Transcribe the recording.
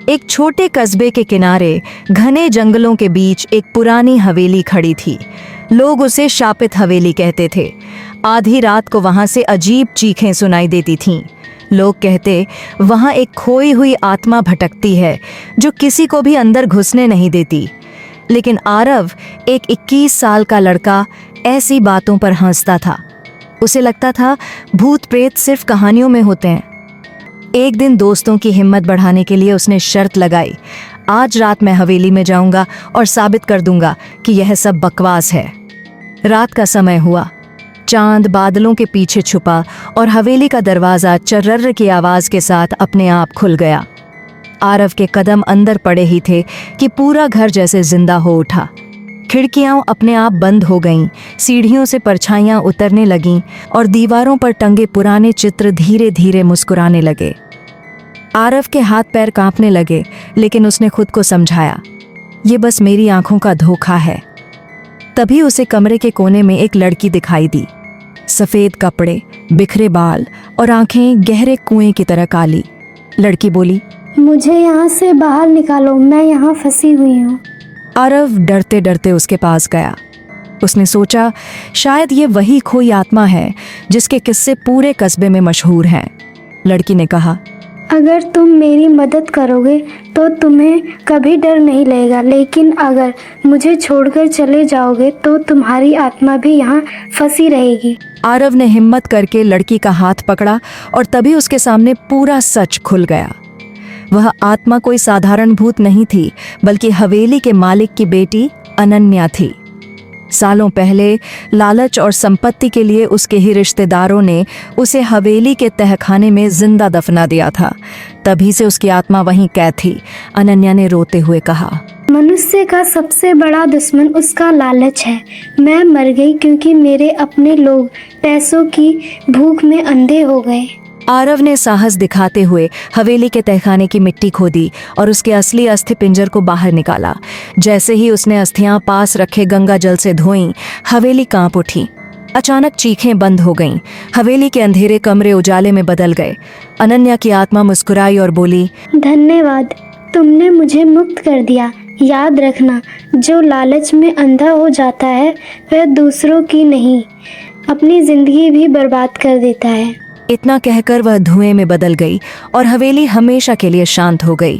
एक छोटे कस्बे के किनारे घने जंगलों के बीच एक पुरानी हवेली खड़ी थी। लोग उसे शापित हवेली कहते थे। आधी रात को वहां से अजीब चीखें सुनाई देती थीं। लोग कहते वहां एक खोई हुई आत्मा भटकती है जो किसी को भी अंदर घुसने नहीं देती। लेकिन आरव, एक 21 साल का लड़का, ऐसी बातों पर हंसता था। उसे लगता था भूत प्रेत सिर्फ कहानियों में होते हैं। एक दिन दोस्तों की हिम्मत बढ़ाने के लिए उसने शर्त लगाई, आज रात मैं हवेली में जाऊंगा और साबित कर दूंगा कि यह सब बकवास है। रात का समय हुआ, चांद बादलों के पीछे छुपा और हवेली का दरवाजा चर्रर की आवाज के साथ अपने आप खुल गया। आरव के कदम अंदर पड़े ही थे कि पूरा घर जैसे जिंदा हो उठा। खिड़कियां अपने आप बंद हो गईं, सीढ़ियों से परछाइयां उतरने लगीं और दीवारों पर टंगे पुराने चित्र धीरे धीरे मुस्कुराने लगे। आरव के हाथ पैर कांपने लगे, लेकिन उसने खुद को समझाया, ये बस मेरी आंखों का धोखा है। तभी उसे कमरे के कोने में एक लड़की दिखाई दी। सफेद कपड़े, बिखरे बाल और आंखें गहरे कुएं की तरह काली। लड़की बोली, मुझे यहाँ से बाहर निकालो, मैं यहाँ फंसी हुई हूँ। आरव डरते डरते उसके पास गया। उसने सोचा शायद ये वही खोई आत्मा है जिसके किस्से पूरे कस्बे में मशहूर हैं। लड़की ने कहा, अगर तुम मेरी मदद करोगे तो तुम्हें कभी डर नहीं लगेगा, लेकिन अगर मुझे छोड़कर चले जाओगे तो तुम्हारी आत्मा भी यहाँ फंसी रहेगी। आरव ने हिम्मत करके लड़की का हाथ पकड़ा और तभी उसके सामने पूरा सच खुल गया। वह आत्मा कोई साधारण भूत नहीं थी, बल्कि हवेली के मालिक की बेटी अनन्या थी। सालों पहले लालच और संपत्ति के लिए उसके ही रिश्तेदारों ने उसे हवेली के तहखाने में जिंदा दफना दिया था। तभी से उसकी आत्मा वहीं कैद थी। अनन्या ने रोते हुए कहा, मनुष्य का सबसे बड़ा दुश्मन उसका लालच है। मैं मर गई क्योंकि मेरे अपने लोग पैसों की भूख में अंधे हो गए। आरव ने साहस दिखाते हुए हवेली के तहखाने की मिट्टी खोदी और उसके असली अस्थि पिंजर को बाहर निकाला। जैसे ही उसने अस्थियां पास रखे गंगा जल से धोईं, हवेली कांप उठी। अचानक चीखें बंद हो गईं। हवेली के अंधेरे कमरे उजाले में बदल गए। अनन्या की आत्मा मुस्कुराई और बोली, धन्यवाद, तुमने मुझे मुक्त कर दिया। याद रखना, जो लालच में अंधा हो जाता है वह दूसरों की नहीं, अपनी जिंदगी भी बर्बाद कर देता है। इतना कहकर वह धुएं में बदल गई और हवेली हमेशा के लिए शांत हो गई।